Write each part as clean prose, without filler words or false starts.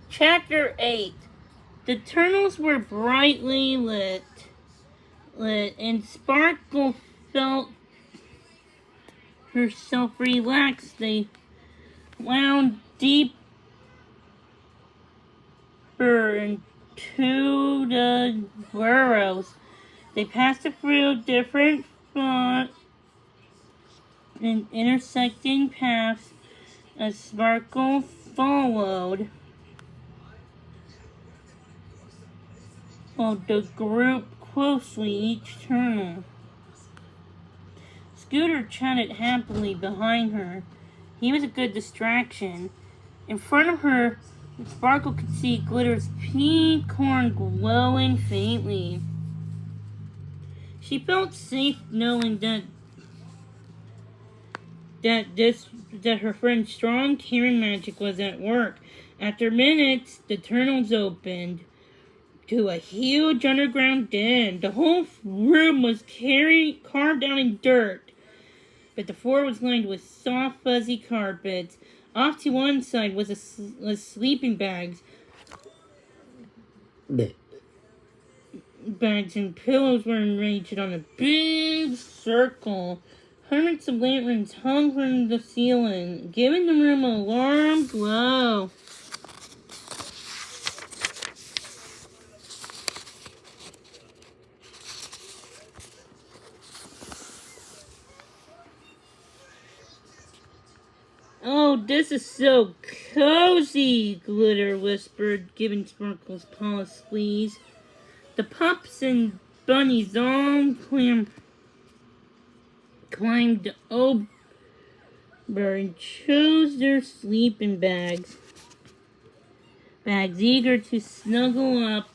Chapter 8. The tunnels were brightly lit, and Sparkle felt herself relax. They wound deeper into the burrows. They passed through different spots and intersecting paths as Sparkle followed the group closely each tunnel. Scooter chatted happily behind her. He was a good distraction. In front of her, Sparkle could see Glitter's pink horn glowing faintly. She felt safe knowing that her friend's strong caring magic was at work. After minutes, the tunnels opened to a huge underground den. The whole room was carved out in dirt, but the floor was lined with soft, fuzzy carpets. Off to one side was sleeping bags. Bags and pillows were arranged on a big circle. Hundreds of lanterns hung from the ceiling, giving the room a warm glow. "Oh, this is so cozy," Glitter whispered, giving Sparkle's paw a squeeze. The pups and bunnies all climbed over and chose their sleeping bags, eager to snuggle up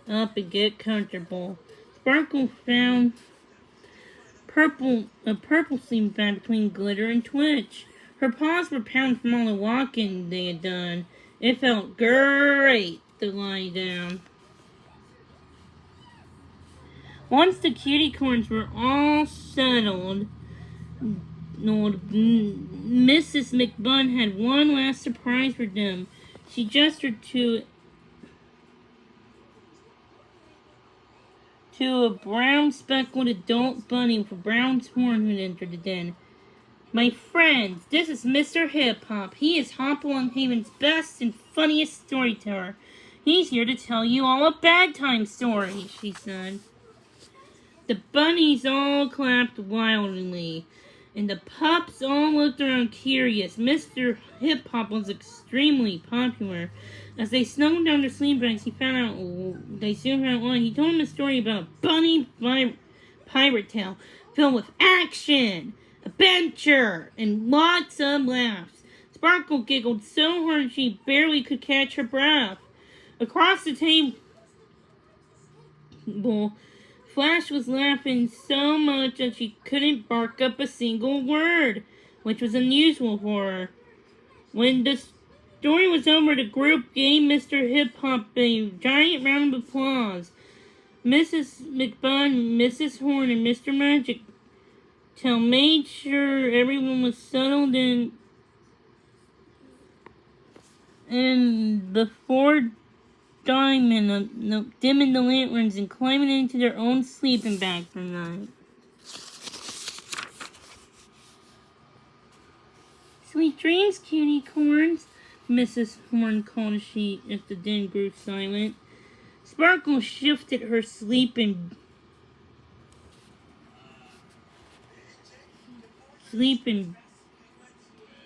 and get comfortable. Sparkle found a purple sleeping bag between Glitter and Twitch. Her paws were pounded from all the walking they had done. It felt great to lie down. Once the Cutiecorns were all settled, Mrs. McBun had one last surprise for them. She gestured to a brown speckled adult bunny with a brown horn who had entered the den. "My friends, this is Mr. Hip Hop. He is Hopalong Haven's best and funniest storyteller. He's here to tell you all a bedtime story," she said. The bunnies all clapped wildly, and the pups all looked around curious. Mr. Hip Hop was extremely popular. As they snuggled down their sleeping bags, they soon found out why. He told them a story about a bunny pirate tale filled with action, adventure, and lots of laughs. Sparkle giggled so hard she barely could catch her breath. Across the table, Flash was laughing so much that she couldn't bark up a single word, which was unusual for her. When the story was over, the group gave Mr. Hip Hop a giant round of applause. Mrs. McBun, Mrs. Horn, and Mr. Magic Tail made sure everyone was settled in, and before dimming the lanterns and climbing into their own sleeping bag for the night. "Sweet dreams, Cutiecorns," Mrs. Horn called as the den grew silent. Sparkle shifted her sleeping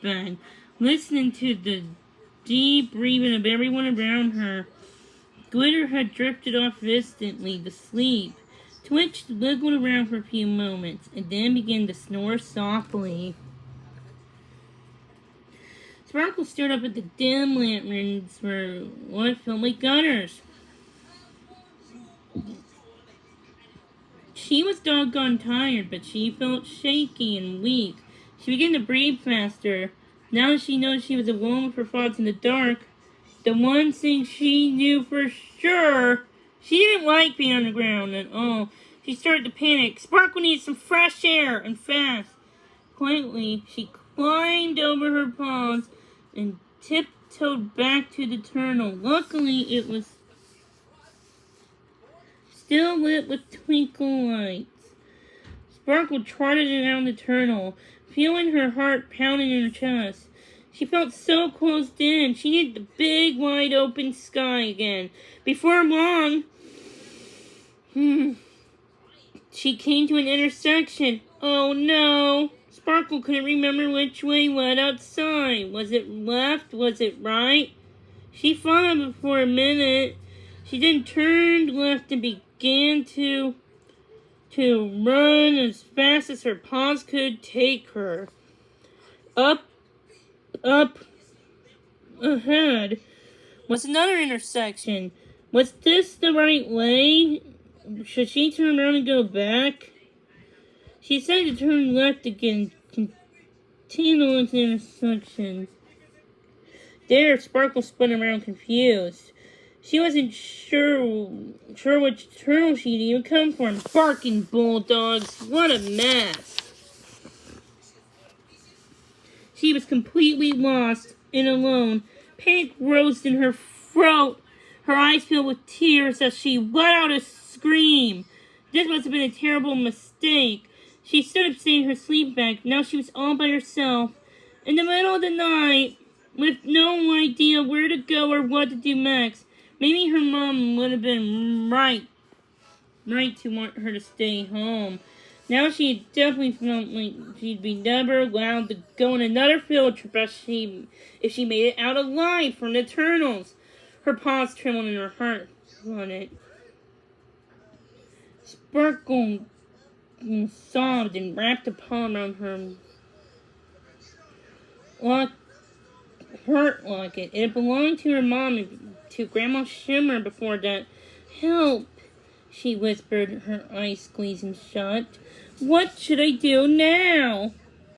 bag, listening to the deep breathing of everyone around her. Glitter had drifted off instantly to sleep. Twitch wiggled around for a few moments, and then began to snore softly. Sparkle stared up at the dim lanterns for what felt like gutters. She was doggone tired, but she felt shaky and weak. She began to breathe faster. Now that she knew she was alone with her thoughts in the dark, the one thing she knew for sure, she didn't like being on the ground at all. She started to panic. Sparkle needed some fresh air, and fast. Quietly, she climbed over her paws and tiptoed tiptoed back to the turtle. Luckily, it was still lit with twinkle lights. Sparkle trotted around the turtle, feeling her heart pounding in her chest. She felt so closed in. She needed the big, wide open sky again. Before long, she came to an intersection. Oh no! Sparkle couldn't remember which way led outside. Was it left? Was it right? She thought of it for a minute. She then turned left and began to run as fast as her paws could take her. Up ahead was another intersection. Was this the right way? Should she turn around and go back? She decided to turn left again, continuing the intersection. There, Sparkle spun around confused. She wasn't sure which turtle she'd even come from. Barking bulldogs, what a mess. She was completely lost and alone. Panic rose in her throat. Her eyes filled with tears as she let out a scream. This must have been a terrible mistake. She stood up saying her sleep bag. Now she was all by herself, in the middle of the night, with no idea where to go or what to do next. Maybe her mom would have been right to want her to stay home. Now she definitely felt like she'd be never allowed to go on another field trip if she made it out alive from the turtles. Her paws trembled and her heart flooded. Sparkle sobbed and wrapped a palm around her heart locket. It belonged to her mom and to Grandma Shimmer before that. Help, she whispered, her eyes squeezing shut. What should I do now?